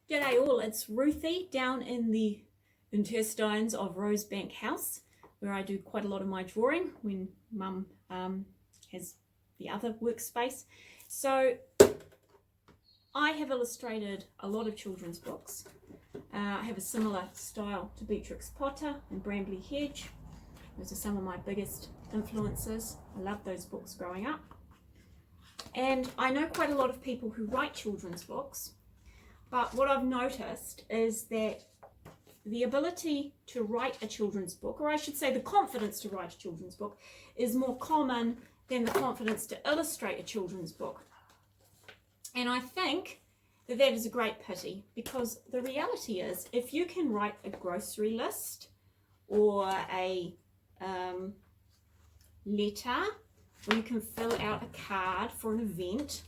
G'day all, it's Ruthie down in the intestines of Rosebank House, where I do quite a lot of my drawing when Mum has the other workspace. So I have illustrated a lot of children's books. I have a similar style to Beatrix Potter and Brambley Hedge. Those are some of my biggest influences. I loved those books growing up. And I know quite a lot of people who write children's books. But what I've noticed is that the ability to write a children's book, or I should say the confidence to write a children's book, is more common than the confidence to illustrate a children's book. And I think that that is a great pity, because the reality is, if you can write a grocery list or a letter, or you can fill out a card for an event,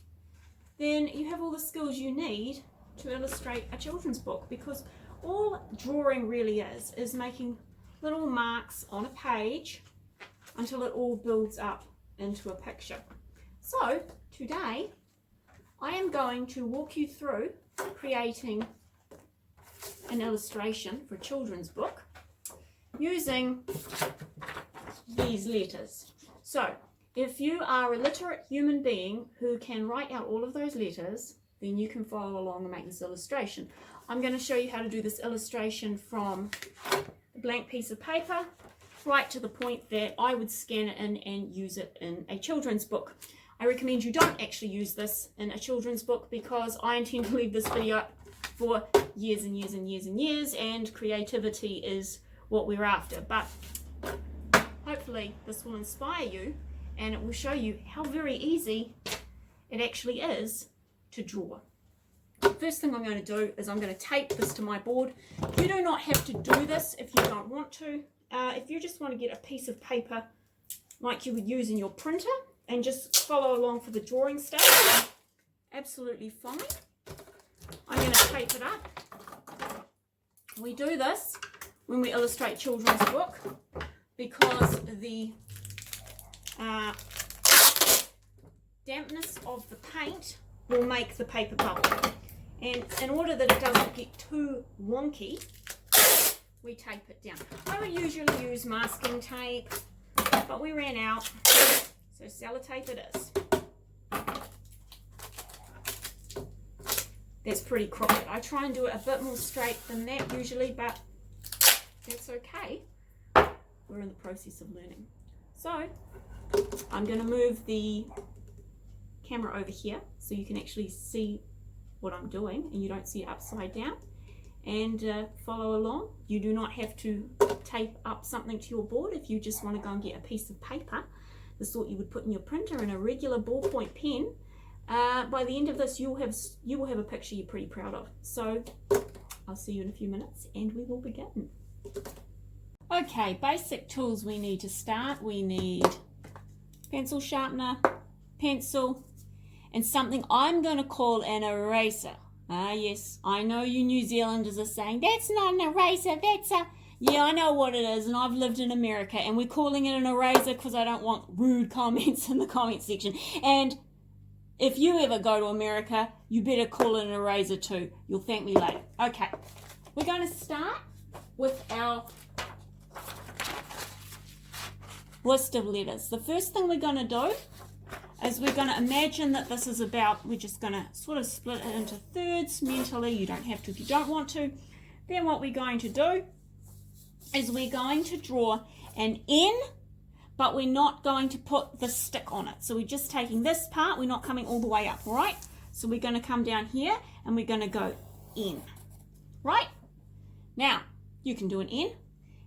then you have all the skills you need to illustrate a children's book, because all drawing really is making little marks on a page until it all builds up into a picture. So today I am going to walk you through creating an illustration for a children's book using these letters. So if you are a literate human being who can write out all of those letters, then you can follow along and make this illustration. I'm going to show you how to do this illustration from a blank piece of paper right to the point that I would scan it in and use it in a children's book. I recommend you don't actually use this in a children's book, because I intend to leave this video up for years and years and years and years, and creativity is what we're after. But hopefully this will inspire you, and it will show you how very easy it actually is to draw. First thing I'm going to do is I'm going to tape this to my board. You do not have to do this if you don't want to. If you just want to get a piece of paper like you would use in your printer and just follow along for the drawing stage, absolutely fine. I'm going to tape it up. We do this when we illustrate children's book because the dampness of the paint will make the paper bubble, and in order that it doesn't get too wonky, we tape it down. I would usually use masking tape, but we ran out, so sellotape it is. That's pretty crooked. I try and do it a bit more straight than that usually, but that's okay. We're in the process of learning. So I'm going to move the camera over here so you can actually see what I'm doing and you don't see it upside down, and follow along. You do not have to tape up something to your board if you just want to go and get a piece of paper, the sort you would put in your printer, and a regular ballpoint pen. By the end of this you will have a picture you're pretty proud of. So I'll see you in a few minutes and we will begin. Okay, basic tools we need to start. We need pencil sharpener, pencil, and something I'm going to call an eraser. Ah yes, I know you New Zealanders are saying, that's not an eraser, that's a... Yeah, I know what it is, and I've lived in America, and we're calling it an eraser because I don't want rude comments in the comment section. And if you ever go to America, you better call it an eraser too. You'll thank me later. Okay, we're going to start with our list of letters. The first thing we're going to do is we're going to imagine that this is about, we're just going to sort of split it into thirds mentally. You don't have to if you don't want to. Then what we're going to do is we're going to draw an N, but we're not going to put the stick on it. So we're just taking this part, we're not coming all the way up, all right? So we're going to come down here and we're going to go N, right? Now, you can do an N,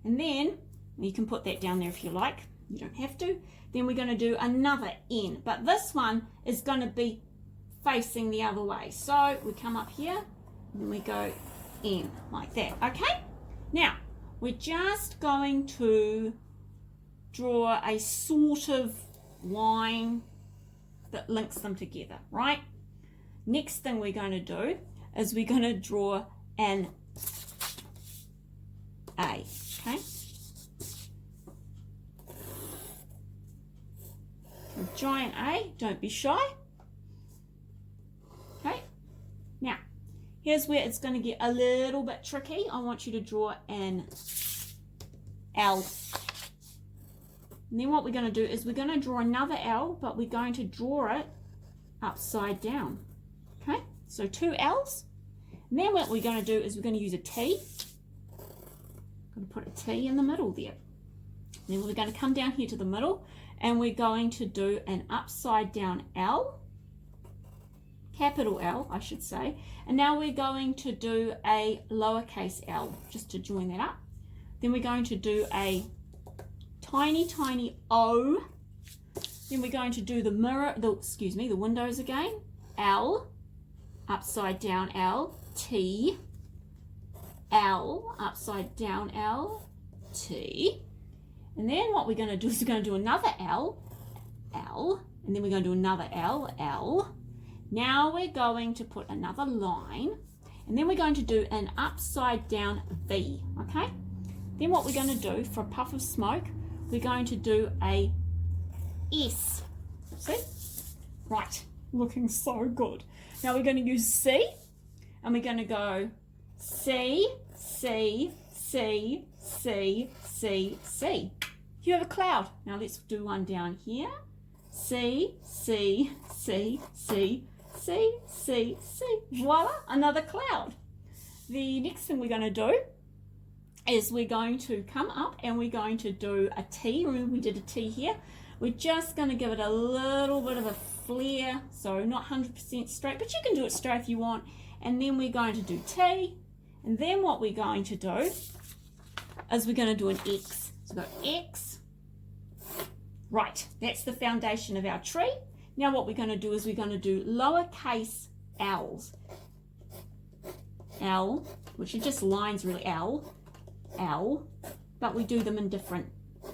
and then you can put that down there if you like. You don't have to. Then we're going to do another N, but this one is going to be facing the other way. So we come up here and we go N like that, okay? Now, we're just going to draw a sort of line that links them together, right? Next thing we're going to do is we're going to draw an A, okay? A giant A, don't be shy. Okay, now Here's where it's going to get a little bit tricky. I want you to draw an L. And then what we're going to do is we're going to draw another L, but we're going to draw it upside down. Okay, so 2 L's. And then what we're going to do is we're going to use a T. I'm going to put a T in the middle there. Then we're going to come down here to the middle and we're going to do an upside down L. Capital L, I should say. And now we're going to do a lowercase l, just to join that up. Then we're going to do a tiny, tiny O. Then we're going to do the the windows again. L, upside down L, T, L, upside down L, T. And then what we're going to do is we're going to do another L, L, and then we're going to do another L, L. Now we're going to put another line, and then we're going to do an upside down V, okay? Then what we're going to do for a puff of smoke, we're going to do a S. See? Right, looking so good. Now we're going to use C, and we're going to go C, C, C, C, C, C. You have a cloud. Now let's do one down here. C, C, C, C, C, C, C. Voila, another cloud. The next thing we're going to do is we're going to come up and we're going to do a T. Remember we did a T here. We're just going to give it a little bit of a flare, so not 100% straight, but you can do it straight if you want. And then we're going to do T. And then what we're going to do is we're going to do an X. So we've got X. Right, that's the foundation of our tree. Now what we're going to do is we're going to do lowercase l's. L, which are just lines really, L, L, but we do them in different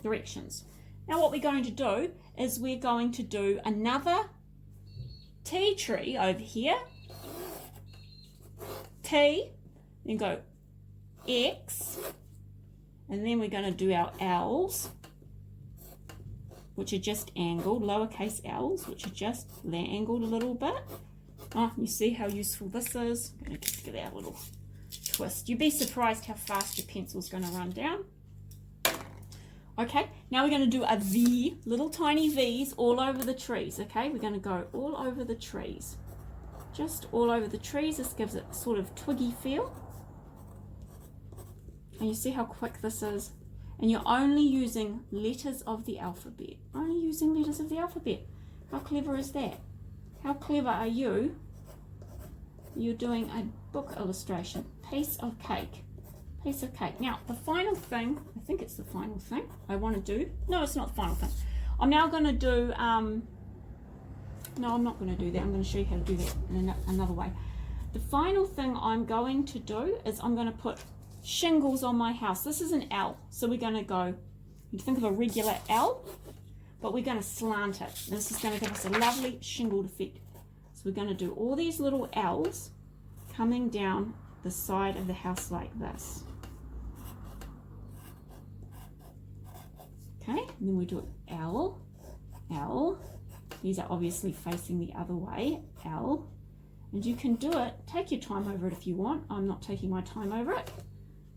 directions. Now what we're going to do is we're going to do another T tree over here. T, then go X, and then we're going to do our L's, which are just angled, lowercase l's, which are just, they're angled a little bit. Oh, you see how useful this is? I'm going to just give that a little twist. You'd be surprised how fast your pencil's going to run down. Okay, now we're going to do a V, little tiny V's all over the trees, okay? We're going to go all over the trees. Just all over the trees. This gives it a sort of twiggy feel. And you see how quick this is? And you're only using letters of the alphabet. Only using letters of the alphabet. How clever is that? How clever are you? You're doing a book illustration. Piece of cake. Piece of cake. Now, the final thing, I think it's the final thing I want to do. No, it's not the final thing. I'm now going to do, no, I'm not going to do that. I'm going to show you how to do that in another way. The final thing I'm going to do is I'm going to put shingles on my house. This is an L, so we're going to go, you think of a regular L, but we're going to slant it. This is going to give us a lovely shingled effect. So we're going to do all these little L's coming down the side of the house like this. Okay, and then we do L, L. These are obviously facing the other way, L. And you can do it, take your time over it if you want. I'm not taking my time over it.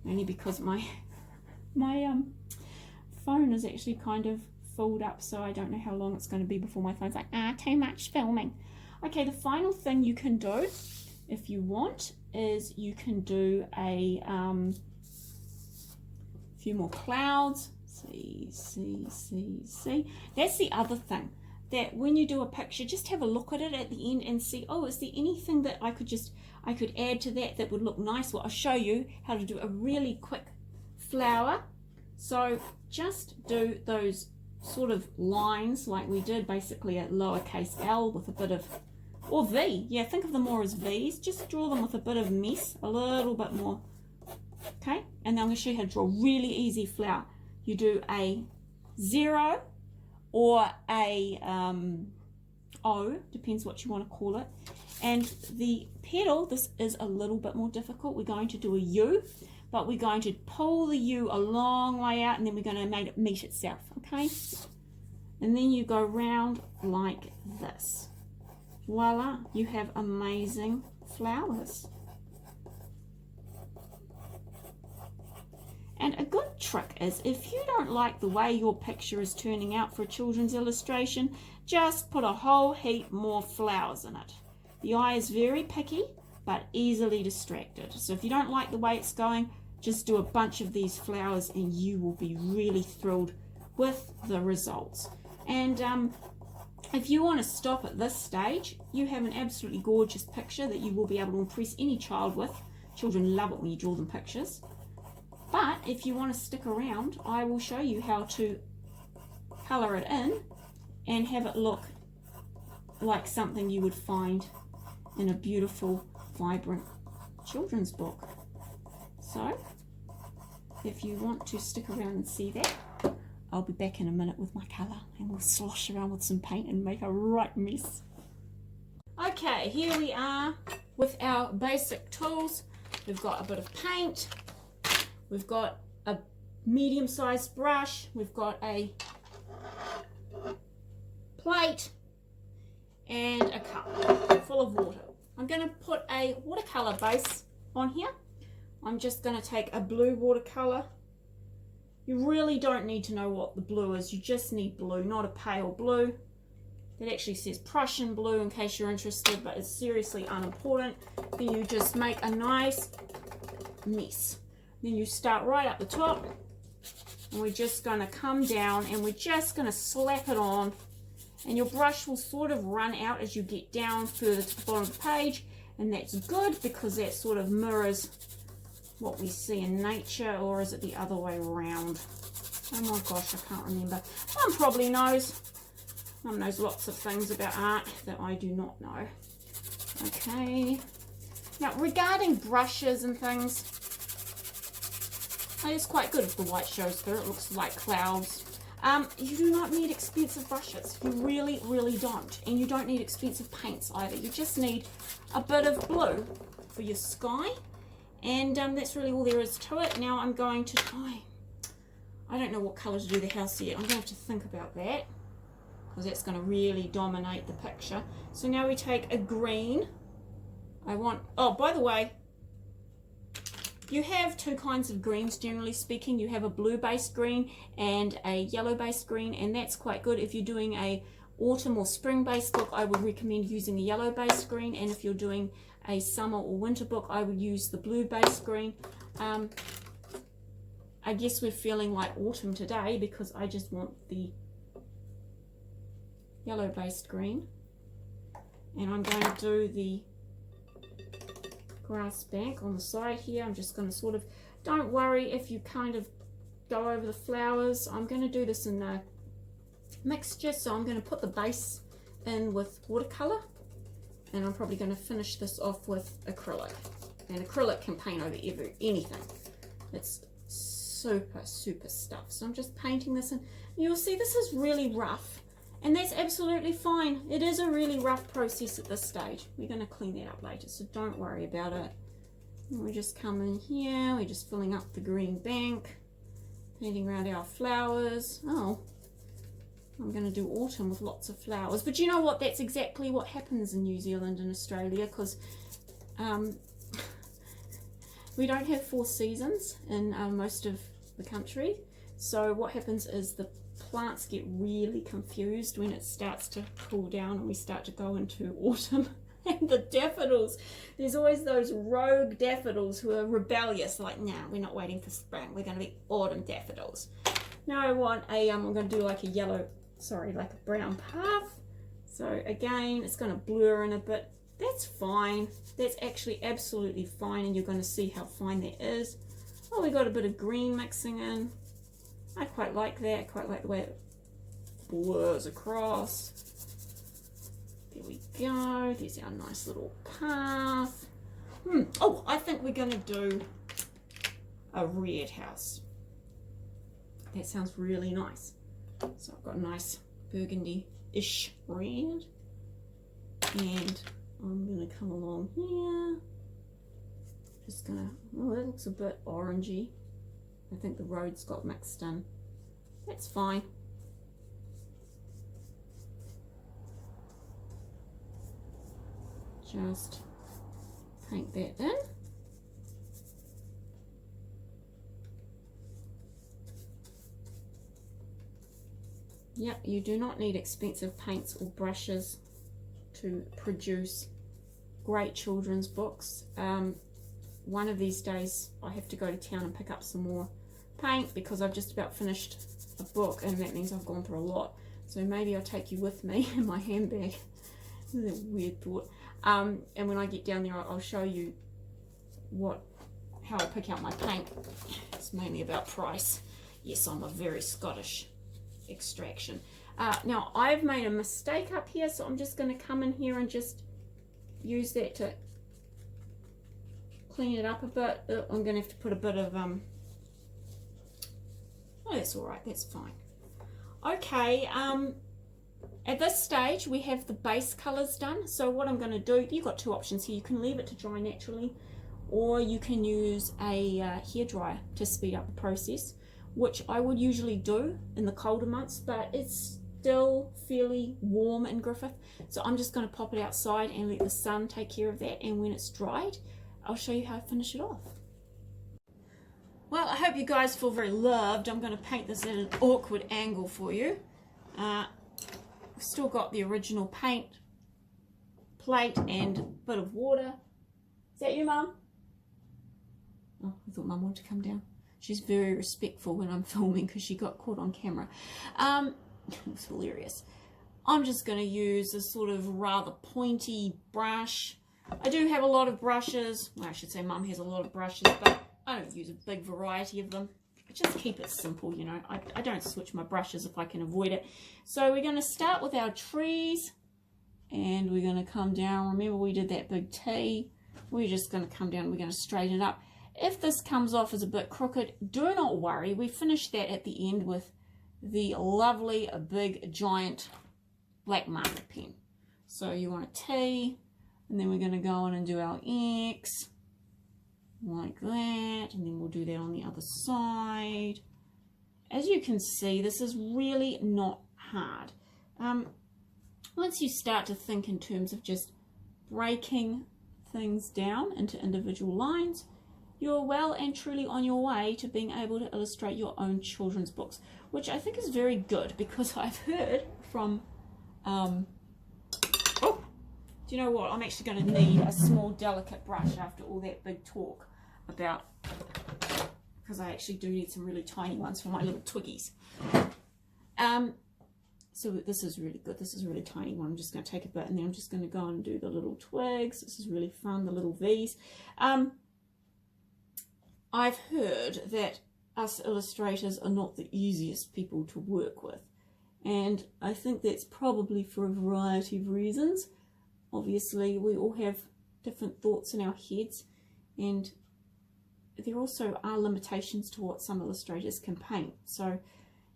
Only because my phone is actually kind of filled up, so I don't know how long it's going to be before my phone's like, too much filming. Okay, the final thing you can do, if you want, is you can do a few more clouds. See, see, see, see. That's the other thing, that when you do a picture, just have a look at it at the end and see, oh, is there anything that I could add to that would look nice? Well, I'll show you how to do a really quick flower. So just do those sort of lines like we did, basically a lowercase l with a bit of, or V, yeah, think of them more as V's. Just draw them with a bit of mess, a little bit more. Okay, and then I'm going to show you how to draw a really easy flower. You do a 0 or a O, depends what you want to call it. And the petal, this is a little bit more difficult. We're going to do a U, but we're going to pull the U a long way out, and then we're going to make it meet itself, okay? And then you go round like this. Voila, you have amazing flowers. And a good trick is, if you don't like the way your picture is turning out for a children's illustration, just put a whole heap more flowers in it. The eye is very picky, but easily distracted. So if you don't like the way it's going, just do a bunch of these flowers and you will be really thrilled with the results. And if you want to stop at this stage, you have an absolutely gorgeous picture that you will be able to impress any child with. Children love it when you draw them pictures. But if you want to stick around, I will show you how to colour it in and have it look like something you would find in a beautiful, vibrant children's book. So, if you want to stick around and see that, I'll be back in a minute with my colour and we'll slosh around with some paint and make a right mess. Okay, here we are with our basic tools. We've got a bit of paint, we've got a medium-sized brush, we've got a plate and a cup full of water. I'm going to put a watercolour base on here. I'm just going to take a blue watercolour. You really don't need to know what the blue is, you just need blue, not a pale blue. It actually says Prussian blue in case you're interested, but it's seriously unimportant. Then you just make a nice mess. Then you start right up the top, and we're just going to come down and we're just going to slap it on, and your brush will sort of run out as you get down further to the bottom of the page, and that's good because that sort of mirrors what we see in nature. Or is it the other way around? Oh my gosh, I can't remember. Mum probably knows. Mum knows lots of things about art that I do not know. Okay. Now, regarding brushes and things, it's quite good if the white shows through. It looks like clouds. You do not need expensive brushes. You really, really don't. And you don't need expensive paints either. You just need a bit of blue for your sky. And that's really all there is to it. Now I'm going to try. I don't know what colour to do the house yet. I'm going to have to think about that, because that's going to really dominate the picture. So now we take a green. Oh, by the way, you have two kinds of greens generally speaking. You have a blue based green and a yellow based green, and that's quite good. If you're doing a autumn or spring based book, I would recommend using a yellow based green, and if you're doing a summer or winter book, I would use the blue based green. I guess we're feeling like autumn today because I just want the yellow based green, and I'm going to do the grass bank on the side here. I'm just going to sort of, don't worry if you kind of go over the flowers. I'm going to do this in a mixture, so I'm going to put the base in with watercolor, and I'm probably going to finish this off with acrylic. And acrylic can paint over anything. It's super stuff. So I'm just painting this in. You'll see this is really rough, and that's absolutely fine. It is a really rough process at this stage. We're going to clean that up later, so don't worry about it. And we just come in here, we're just filling up the green bank, painting around our flowers. Oh, I'm going to do autumn with lots of flowers. But you know what? That's exactly what happens in New Zealand and Australia, because we don't have 4 seasons in most of the country. So what happens is the plants get really confused when it starts to cool down and we start to go into autumn. And the daffodils, there's always those rogue daffodils who are rebellious, like, nah, we're not waiting for spring, we're going to be autumn daffodils. Now I want a, I'm going to do like a yellow, sorry, like a brown path. So again, it's going to blur in a bit. That's fine. That's actually absolutely fine, and you're going to see how fine that is. Oh, we got a bit of green mixing in. I quite like that. I quite like the way it blurs across. There we go. There's our nice little path. Oh, I think we're going to do a red house. That sounds really nice. So I've got a nice burgundy-ish red. And I'm going to come along here. Just going to, oh, that looks a bit orangey. I think the roads got mixed in. That's fine. Just paint that in. Yep, you do not need expensive paints or brushes to produce great children's books. One of these days I have to go to town and pick up some more paint because I've just about finished a book, and that means I've gone through a lot. So maybe I'll take you with me in my handbag. This is a weird thought. And when I get down there, I'll show you how I pick out my paint. It's mainly about price. Yes, I'm a very Scottish extraction. Now I've made a mistake up here, so I'm just going to come in here and just use that to clean it up a bit. I'm going to have to put a bit of oh, that's all right, that's fine. Okay, at this stage we have the base colors done. So what I'm going to do, you've got two options here. You can leave it to dry naturally, or you can use a hairdryer to speed up the process, which I would usually do in the colder months, but it's still fairly warm in Griffith. So I'm just going to pop it outside and let the sun take care of that, and when it's dried, I'll show you how I finish it off. Well, I hope you guys feel very loved. I'm going to paint this at an awkward angle for you. We've still got the original paint plate and a bit of water. Is that you, Mum? Oh, I thought Mum wanted to come down. She's very respectful when I'm filming because she got caught on camera. It was hilarious. I'm just going to use a sort of rather pointy brush. I do have a lot of brushes. Well, I should say Mum has a lot of brushes, but I don't use a big variety of them. I just keep it simple, you know. I don't switch my brushes if I can avoid it. So we're going to start with our trees, and we're going to come down. Remember, we did that big T. We're just going to come down. We're going to straighten it up. If this comes off as a bit crooked, do not worry. We finished that at the end with the lovely big giant black marker pen. So you want a T, and then we're going to go in and do our X like that, and then we'll do that on the other side. As you can see, this is really not hard. Once you start to think in terms of just breaking things down into individual lines, you're well and truly on your way to being able to illustrate your own children's books, which I think is very good, because I've heard from oh, do you know what, I'm actually going to need a small delicate brush after all that big talk about, because I actually do need some really tiny ones for my little twiggies. So this is really good. This is a really tiny one. I'm just going to take a bit, and then I'm just going to go and do the little twigs. This is really fun, the little V's. I've heard that us illustrators are not the easiest people to work with, and I think that's probably for a variety of reasons. Obviously, we all have different thoughts in our heads, and there also are limitations to what some illustrators can paint. So,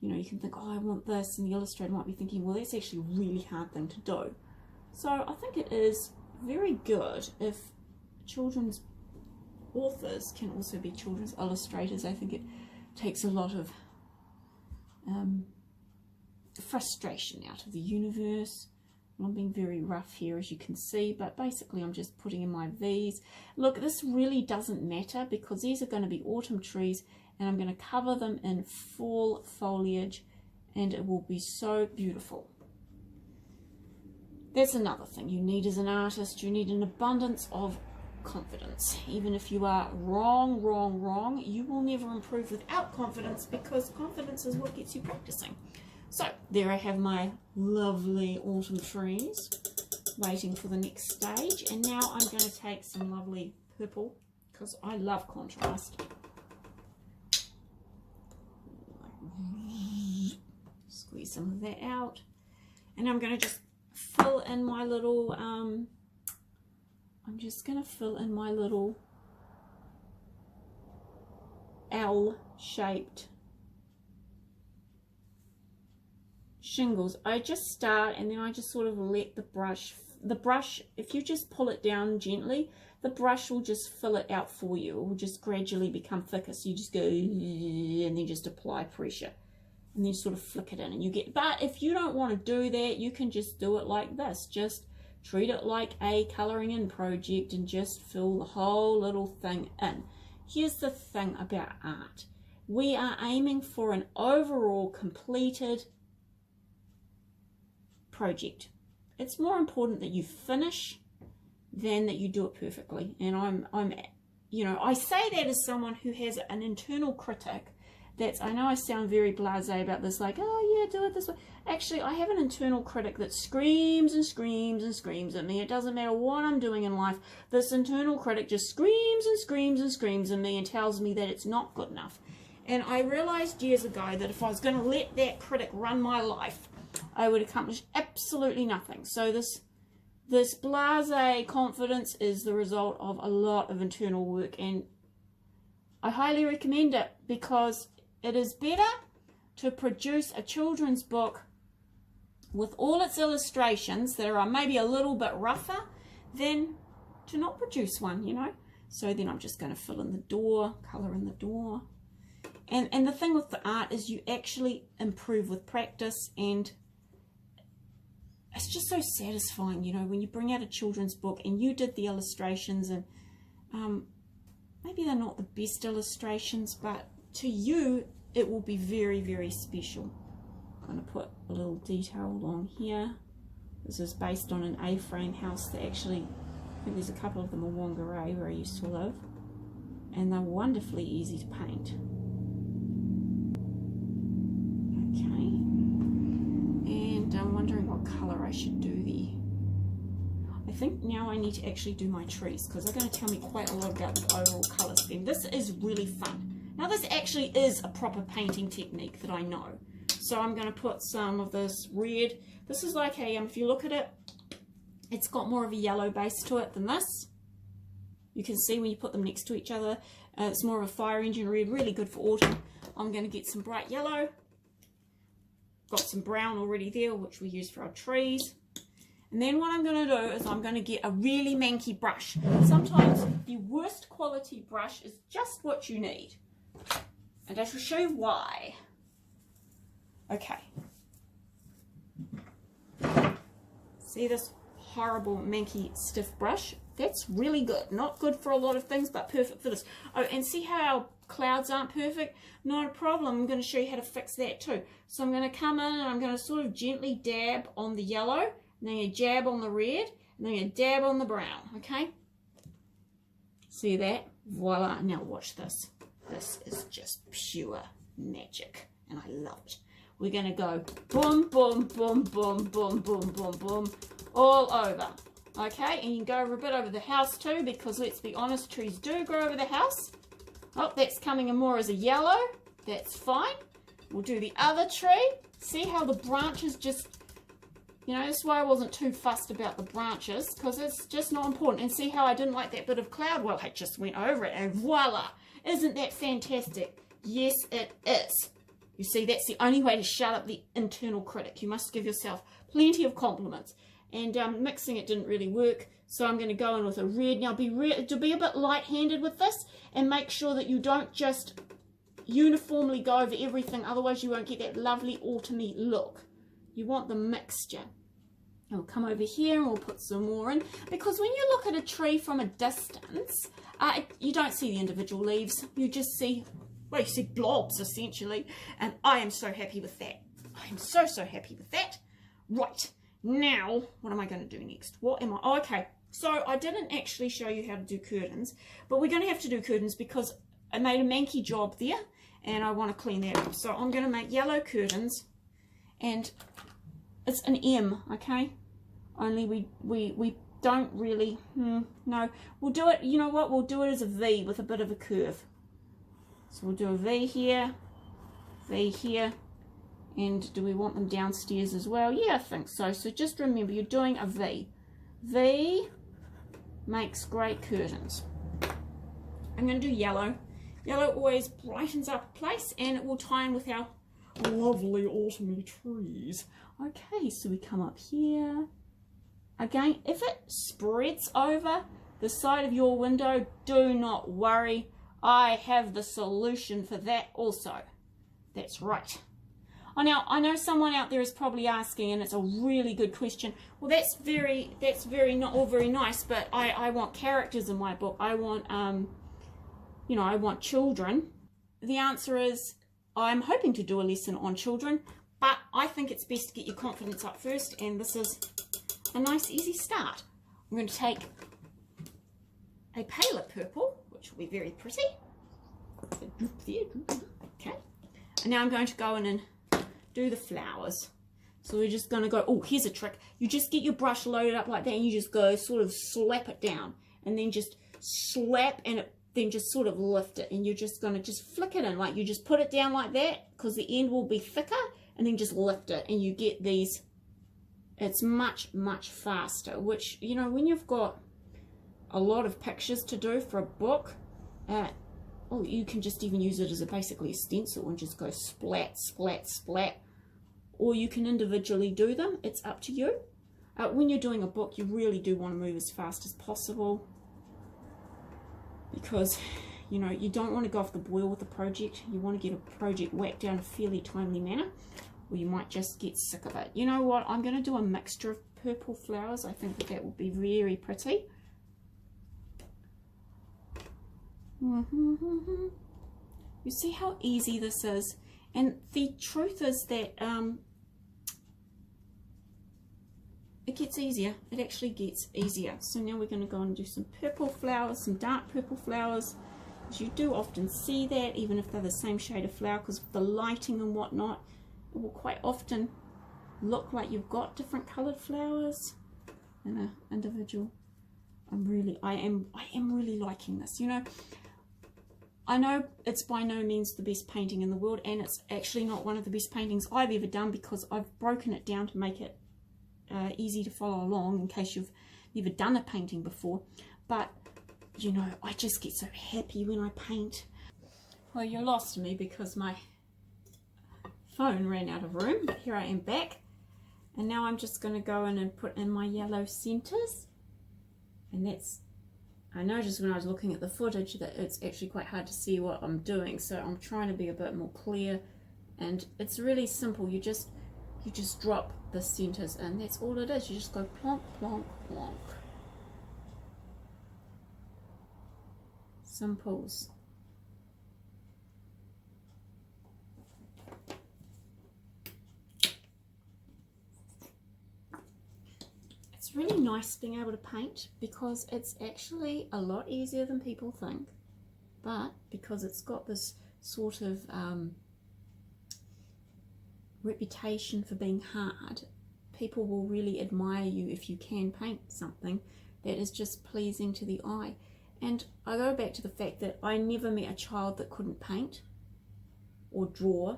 you know, you can think, oh, I want this, and the illustrator might be thinking, well, that's actually a really hard thing to do. So I think it is very good if children's authors can also be children's illustrators. I think it takes a lot of frustration out of the universe. I'm being very rough here, as you can see, but basically I'm just putting in my V's. Look, this really doesn't matter because these are going to be autumn trees, and I'm going to cover them in fall foliage, and it will be so beautiful. That's another thing you need as an artist. You need an abundance of confidence. Even if you are wrong, you will never improve without confidence, because confidence is what gets you practicing. So there I have my lovely autumn trees waiting for the next stage, and now I'm going to take some lovely purple, because I love contrast. Squeeze some of that out, and I'm going to just fill in my little L-shaped shingles. I just start, and then I just sort of let the brush, if you just pull it down gently, the brush will just fill it out for you. It will just gradually become thicker. So you just go and then just apply pressure, and then sort of flick it in, and you get, but if you don't want to do that, you can just do it like this. Just treat it like a colouring in project and just fill the whole little thing in. Here's the thing about art. We are aiming for an overall completed project. It's more important that you finish than that you do it perfectly. And I say that as someone who has an internal critic I know I sound very blasé about this, like, oh yeah, do it this way. Actually, I have an internal critic that screams and screams and screams at me. It doesn't matter what I'm doing in life. This internal critic just screams and screams and screams at me and tells me that it's not good enough. And I realized years ago that if I was going to let that critic run my life, I would accomplish absolutely nothing. So this blasé confidence is the result of a lot of internal work, and I highly recommend it because it is better to produce a children's book with all its illustrations that are maybe a little bit rougher than to not produce one, you know. So then I'm just going to fill in the door, colour in the door. And the thing with the art is you actually improve with practice, and it's just so satisfying, you know, when you bring out a children's book and you did the illustrations, and maybe they're not the best illustrations, but to you it will be very, very special. I'm going to put a little detail along here. This is based on an A-frame house that actually, I think there's a couple of them in Whangarei where I used to live, and they're wonderfully easy to paint. Okay, and I'm wondering what colour I should do there. I think now I need to actually do my trees because they're going to tell me quite a lot about the overall colour scheme. This is really fun. Now this actually is a proper painting technique that I know. So I'm going to put some of this red. This is like a, if you look at it, it's got more of a yellow base to it than this. You can see when you put them next to each other, it's more of a fire engine red, really good for autumn. I'm going to get some bright yellow. Got some brown already there, which we use for our trees. And then what I'm going to do is I'm going to get a really manky brush. Sometimes the worst quality brush is just what you need. And I shall show you why. Okay. See this horrible manky stiff brush? That's really good. Not good for a lot of things, but perfect for this. Oh, and see how our clouds aren't perfect? Not a problem. I'm going to show you how to fix that too. So I'm going to come in and I'm going to sort of gently dab on the yellow, and then you jab on the red, and then you dab on the brown, okay? See that? Voila. Now watch this. This is just pure magic, and I love it. We're going to go boom, boom, boom, boom, boom, boom, boom, boom, all over. Okay, and you can go a bit over the house too, because let's be honest, trees do grow over the house. Oh, that's coming in more as a yellow. That's fine. We'll do the other tree. See how the branches just, you know, that's why I wasn't too fussed about the branches, because it's just not important. And see how I didn't like that bit of cloud? Well, I just went over it, and voila. Isn't that fantastic? Yes, it is. You see, that's the only way to shut up the internal critic. You must give yourself plenty of compliments. And mixing it didn't really work, so I'm going to go in with a red. Now, be a bit light-handed with this, and make sure that you don't just uniformly go over everything, otherwise you won't get that lovely autumny look. You want the mixture. And we'll come over here and we'll put some more in, because when you look at a tree from a distance, you don't see the individual leaves. You just see, well, you see blobs essentially, and I am so happy with that. I am so, so happy with that. Right. Now, what am I going to do next? What am I? Oh, okay. So I didn't actually show you how to do curtains, but we're going to have to do curtains because I made a manky job there and I want to clean that up. So I'm going to make yellow curtains, and it's an M, okay? Only we don't really, no. We'll do it, you know what? We'll do it as a V with a bit of a curve. So we'll do a V here, and do we want them downstairs as well? Yeah, I think so. So just remember, you're doing a V. V makes great curtains. I'm going to do yellow. Yellow always brightens up a place, and it will tie in with our lovely autumny trees. Okay, so we come up here. Again, if it spreads over the side of your window, do not worry. I have the solution for that also. That's right. Oh, now, I know someone out there is probably asking, and it's a really good question. Well, that's very not all very nice, but I want characters in my book. I want, you know, I want children. The answer is, I'm hoping to do a lesson on children, But I think it's best to get your confidence up first, and this is a nice easy start. I'm going to take a paler purple, which will be very pretty. Okay. And now I'm going to go in and do the flowers. So we're just going to go, oh, here's a trick. You just get your brush loaded up like that, and you just go sort of slap it down, and then just slap, and then just sort of lift it, and you're just going to just flick it in, like you just put it down like that, because the end will be thicker, and then just lift it, and you get these. It's much, much faster, which, you know, when you've got a lot of pictures to do for a book, oh, you can just even use it as basically a stencil and just go splat, splat, splat. Or you can individually do them. It's up to you. When you're doing a book, you really do want to move as fast as possible, because, you know, you don't want to go off the boil with the project. You want to get a project whacked down in a fairly timely manner, or you might just get sick of it. You know what? I'm going to do a mixture of purple flowers. I think that will be very pretty. You see how easy this is? And the truth is that it gets easier. It actually gets easier. So now we're going to go and do some purple flowers, some dark purple flowers. As you do often see that, even if they're the same shade of flower, because of the lighting and whatnot, it will quite often look like you've got different coloured flowers in an individual. I am really liking this. You know, I know it's by no means the best painting in the world, and it's actually not one of the best paintings I've ever done, because I've broken it down to make it easy to follow along in case you've never done a painting before. But, you know, I just get so happy when I paint. Well, you lost me because my phone ran out of room, but here I am back. And now I'm just going to go in and put in my yellow centers. And that's, I noticed when I was looking at the footage that it's actually quite hard to see what I'm doing, so I'm trying to be a bit more clear. And it's really simple. You just drop the centers in. That's all it is. You just go plonk, plonk, plonk. Simples. It's really nice being able to paint, because it's actually a lot easier than people think, but because it's got this sort of reputation for being hard, people will really admire you if you can paint something that is just pleasing to the eye. And I go back to the fact that I never met a child that couldn't paint or draw,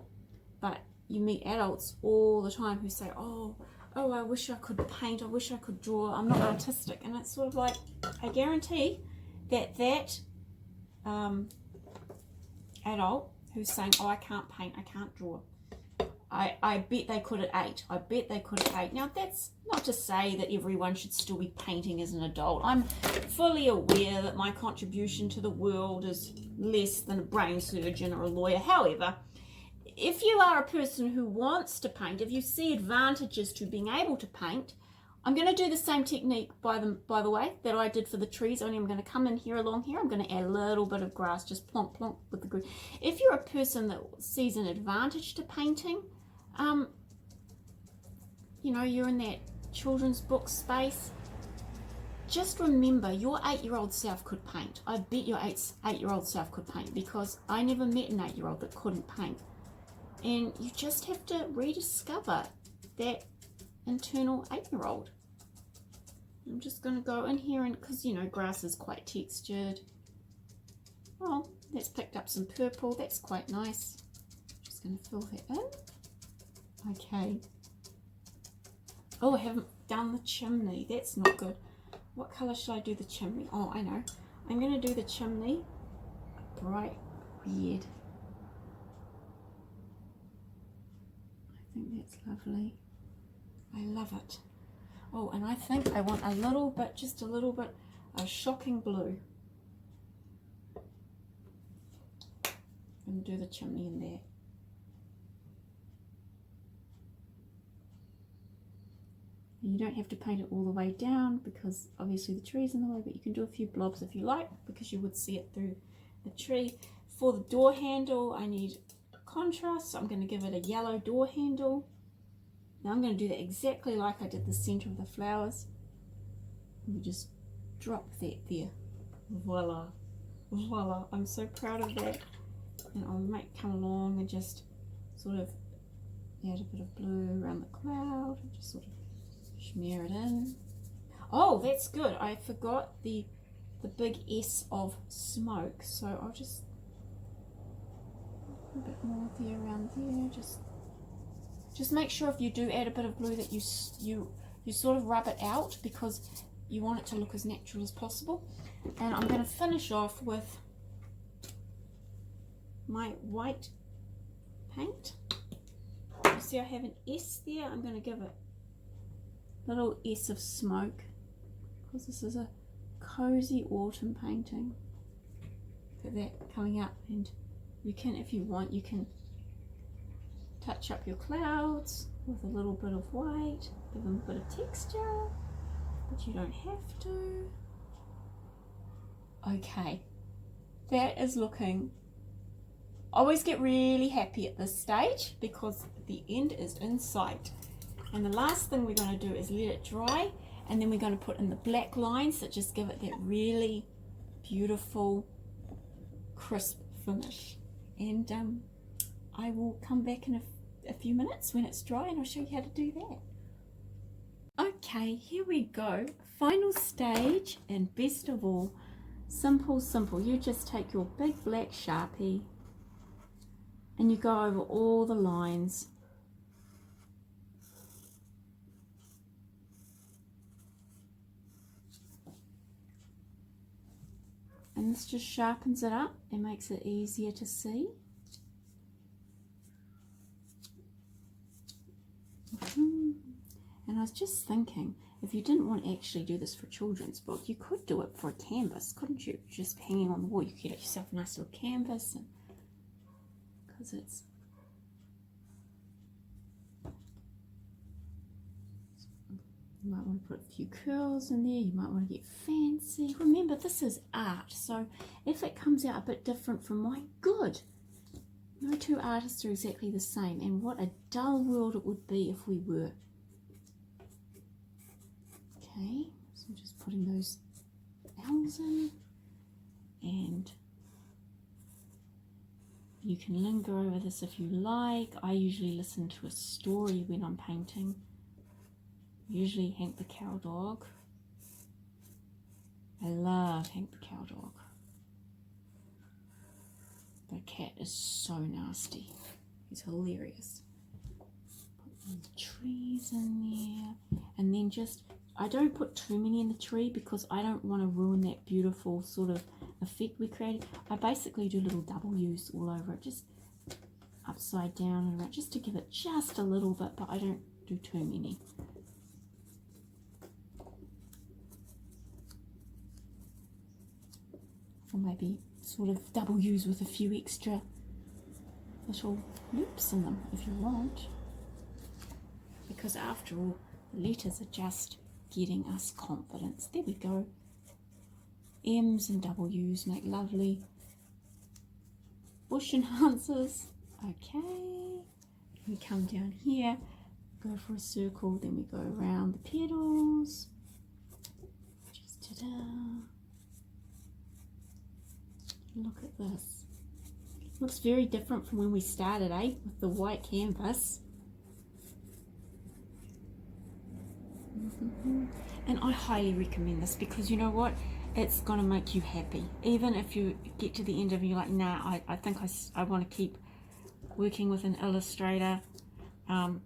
but you meet adults all the time who say, oh, I wish I could paint, I wish I could draw, I'm not artistic. And it's sort of like, I guarantee that adult who's saying, oh, I can't paint, I can't draw, I bet they could at 8. I bet they could at 8. Now, that's not to say that everyone should still be painting as an adult. I'm fully aware that my contribution to the world is less than a brain surgeon or a lawyer. However, if you are a person who wants to paint, if you see advantages to being able to paint, I'm going to do the same technique, by the way, that I did for the trees, only I'm going to come in here along here. I'm going to add a little bit of grass, just plonk, plonk with the green. If you're a person that sees an advantage to painting, you know, you're in that children's book space, just remember your 8-year-old self could paint. I bet your 8-year-old self could paint, because I never met an 8-year-old that couldn't paint. And you just have to rediscover that internal 8-year-old. I'm just going to go in here, and because, you know, grass is quite textured. Oh, that's picked up some purple. That's quite nice. Just going to fill that in. Okay. Oh, I haven't done the chimney. That's not good. What colour should I do the chimney? Oh, I know. I'm going to do the chimney bright red. I think that's lovely. I love it. Oh, and I think I want a little bit, just a little bit of shocking blue. And do the chimney in there. You don't have to paint it all the way down, because obviously the tree's in the way, but you can do a few blobs if you like, because you would see it through the tree. For the door handle, I need contrast, so I'm going to give it a yellow door handle. Now I'm going to do that exactly like I did the center of the flowers. You just drop that there. Voila. Voila. I'm so proud of that. And I'll come along and just sort of add a bit of blue around the cloud and just sort of smear it in. Oh, that's good. I forgot the big S of smoke, so I'll just a bit more there around there. Just make sure if you do add a bit of blue that you sort of rub it out, because you want it to look as natural as possible. And I'm going to finish off with my white paint. You see I have an S there. I'm going to give it a little S of smoke, because this is a cozy autumn painting. Look at that coming up, and you can, if you want, you can touch up your clouds with a little bit of white, give them a bit of texture, but you don't have to. Okay, that is looking, I always get really happy at this stage because the end is in sight. And the last thing we're going to do is let it dry, and then we're going to put in the black lines that just give it that really beautiful crisp finish. And I will come back in a few minutes when it's dry, and I'll show you how to do that. Okay, here we go. Final stage, and best of all, simple. You just take your big black Sharpie and you go over all the lines. And this just sharpens it up and makes it easier to see. And I was just thinking, if you didn't want to actually do this for a children's book, you could do it for a canvas, couldn't you? Just hanging on the wall, you could get yourself a nice little canvas, and because it's you might want to put a few curls in there, you might want to get fancy. Remember, this is art, so if it comes out a bit different from mine, good. No two artists are exactly the same, and what a dull world it would be if we were. Okay, so I'm just putting those L's in, and you can linger over this if you like. I usually listen to a story when I'm painting. Usually Hank the Cow Dog. I love Hank the Cow Dog. The cat is so nasty. He's hilarious. Put the trees in there. And then just, I don't put too many in the tree because I don't want to ruin that beautiful sort of effect we created. I basically do little W's all over it, just upside down and around, just to give it just a little bit, but I don't do too many. Or maybe sort of W's with a few extra little loops in them if you want. Because after all, the letters are just getting us confidence. There we go. M's and W's make lovely bush enhancers. Okay. We come down here, go for a circle, then we go around the petals. Just ta-da. Look at this. Looks very different from when we started, eh? With the white canvas. And I highly recommend this because you know what? It's going to make you happy. Even if you get to the end of it, you're like, nah, I think I want to keep working with an illustrator. You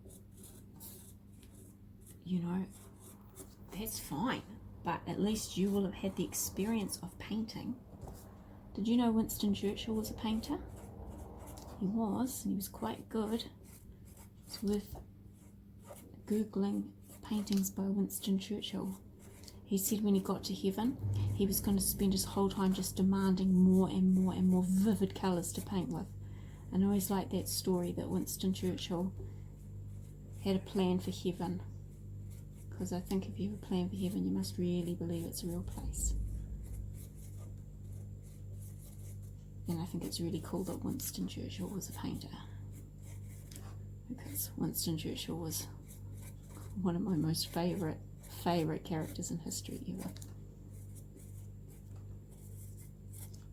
know, that's fine. But at least you will have had the experience of painting. Did you know Winston Churchill was a painter? He was, and he was quite good. It's worth Googling paintings by Winston Churchill. He said when he got to heaven, he was going to spend his whole time just demanding more and more and more vivid colours to paint with. And I always like that story that Winston Churchill had a plan for heaven. Because I think if you have a plan for heaven, you must really believe it's a real place. And I think it's really cool that Winston Churchill was a painter, because Winston Churchill was one of my most favorite characters in history ever.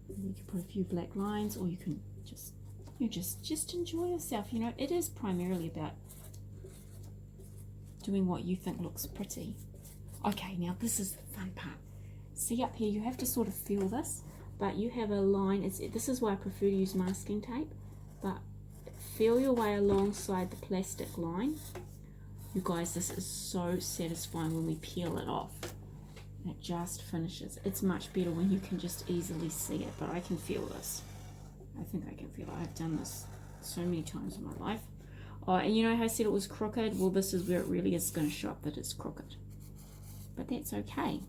You can put a few black lines, or you can just enjoy yourself. You know, it is primarily about doing what you think looks pretty. Okay, now this is the fun part. See up here, you have to sort of feel this, but you have a line. This is why I prefer to use masking tape, but feel your way alongside the plastic line. You guys, this is so satisfying when we peel it off. It just finishes. It's much better when you can just easily see it, but I can feel this. I think I can feel it. I've done this so many times in my life. Oh, and you know how I said it was crooked? Well, this is where it really is going to show up that it's crooked. But that's okay.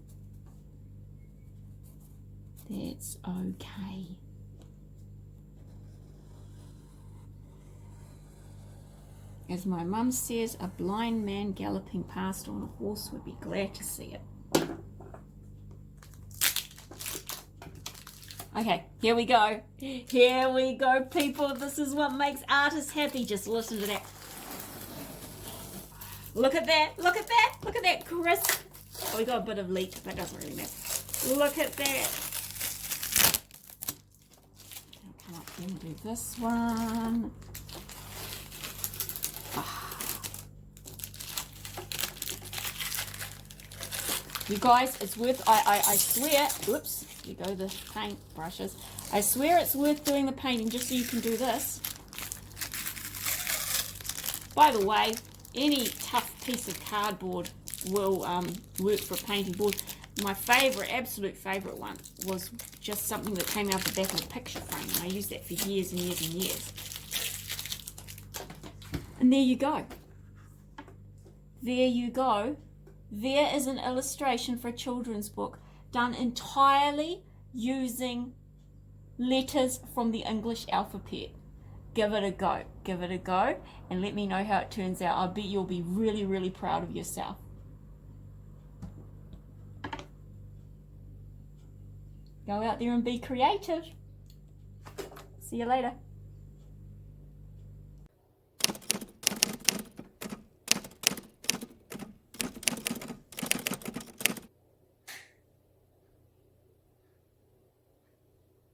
That's okay. As my mum says, a blind man galloping past on a horse would be glad to see it. Okay, here we go. Here we go, people. This is what makes artists happy. Just listen to that. Look at that. Look at that. Look at that crisp. Oh, we got a bit of leak. That doesn't really matter. Look at that. I'll come up here and do this one. You guys, it's worth, I swear, whoops, you go the paint brushes. I swear it's worth doing the painting just so you can do this. By the way, any tough piece of cardboard will work for a painting board. My favourite, absolute favourite one was just something that came out the back of a picture frame, and I used that for years and years and years. And there you go. There you go. There is an illustration for a children's book done entirely using letters from the English alphabet. Give it a go. Give it a go and let me know how it turns out. I bet you'll be really, really proud of yourself. Go out there and be creative. See you later.